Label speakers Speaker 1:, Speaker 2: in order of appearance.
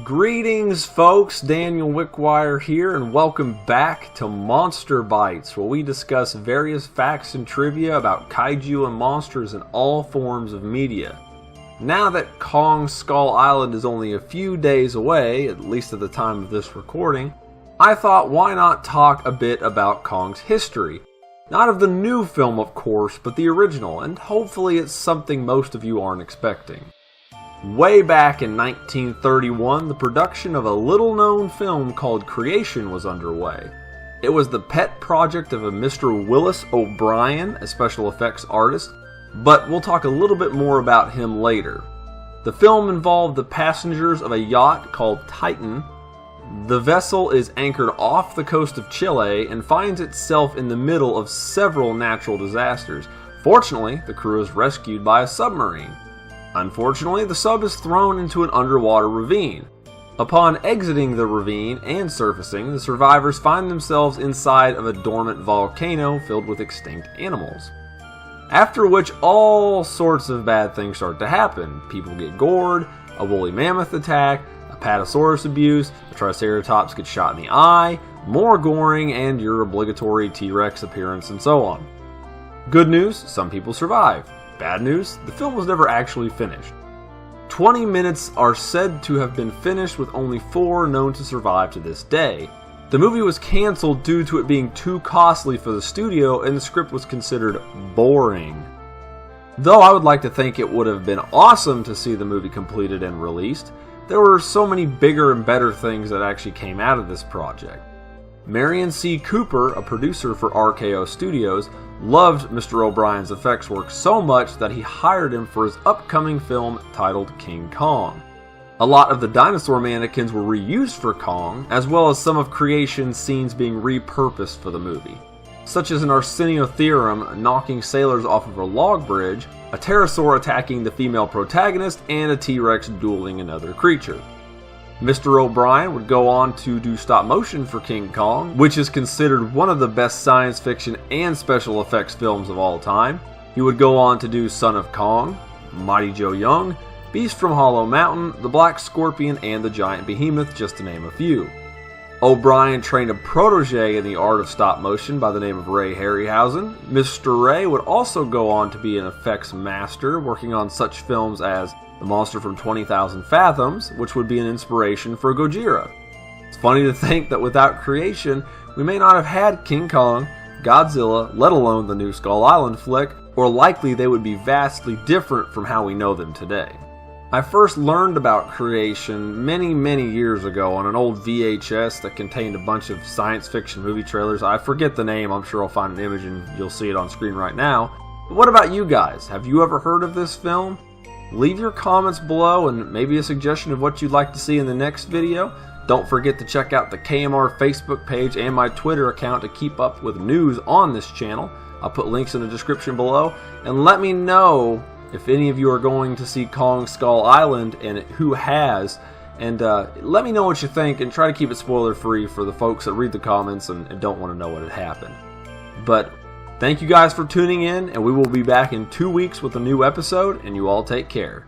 Speaker 1: Greetings folks, Daniel Wickwire here, and welcome back to Monster Bytes, where we discuss various facts and trivia about kaiju and monsters in all forms of media. Now that Kong Skull Island is only a few days away, at least at the time of this recording, I thought why not talk a bit about Kong's history. Not of the new film of course, but the original, and hopefully it's something most of you aren't expecting. Way back in 1931, the production of a little-known film called Creation was underway. It was the pet project of a Mr. Willis O'Brien, a special effects artist, but we'll talk a little bit more about him later. The film involved the passengers of a yacht called Titan. The vessel is anchored off the coast of Chile and finds itself in the middle of several natural disasters. Fortunately, the crew is rescued by a submarine. Unfortunately, the sub is thrown into an underwater ravine. Upon exiting the ravine and surfacing, the survivors find themselves inside of a dormant volcano filled with extinct animals. After which all sorts of bad things start to happen. People get gored, a woolly mammoth attack, a patasaurus abuse, a triceratops gets shot in the eye, more goring, and your obligatory T-Rex appearance and so on. Good news, some people survive. Bad news, the film was never actually finished. 20 minutes are said to have been finished, with only 4 known to survive to this day. The movie was cancelled due to it being too costly for the studio, and the script was considered boring. Though I would like to think it would have been awesome to see the movie completed and released, there were so many bigger and better things that actually came out of this project. Marion C. Cooper, a producer for RKO Studios, loved Mr. O'Brien's effects work so much that he hired him for his upcoming film titled King Kong. A lot of the dinosaur mannequins were reused for Kong, as well as some of Creation's scenes being repurposed for the movie, such as an Arseniotherium knocking sailors off of a log bridge, a pterosaur attacking the female protagonist, and a T-Rex dueling another creature. Mr. O'Brien would go on to do stop motion for King Kong, which is considered one of the best science fiction and special effects films of all time. He would go on to do Son of Kong, Mighty Joe Young, Beast from Hollow Mountain, The Black Scorpion, and The Giant Behemoth, just to name a few. O'Brien trained a protege in the art of stop motion by the name of Ray Harryhausen. Mr. Ray would also go on to be an effects master, working on such films as The Monster from 20,000 Fathoms, which would be an inspiration for Gojira. It's funny to think that without Creation, we may not have had King Kong, Godzilla, let alone the new Skull Island flick, or likely they would be vastly different from how we know them today. I first learned about Creation many years ago on an old VHS that contained a bunch of science fiction movie trailers. I forget the name, I'm sure I'll find an image and you'll see it on screen right now. But what about you guys? Have you ever heard of this film? Leave your comments below and maybe a suggestion of what you'd like to see in the next video. Don't forget to check out the KMR Facebook page and my Twitter account to keep up with news on this channel. I'll put links in the description below, and let me know if any of you are going to see Kong Skull Island and who has, and let me know what you think, and try to keep it spoiler free for the folks that read the comments and don't want to know what had happened. But thank you guys for tuning in, and we will be back in 2 weeks with a new episode, and you all take care.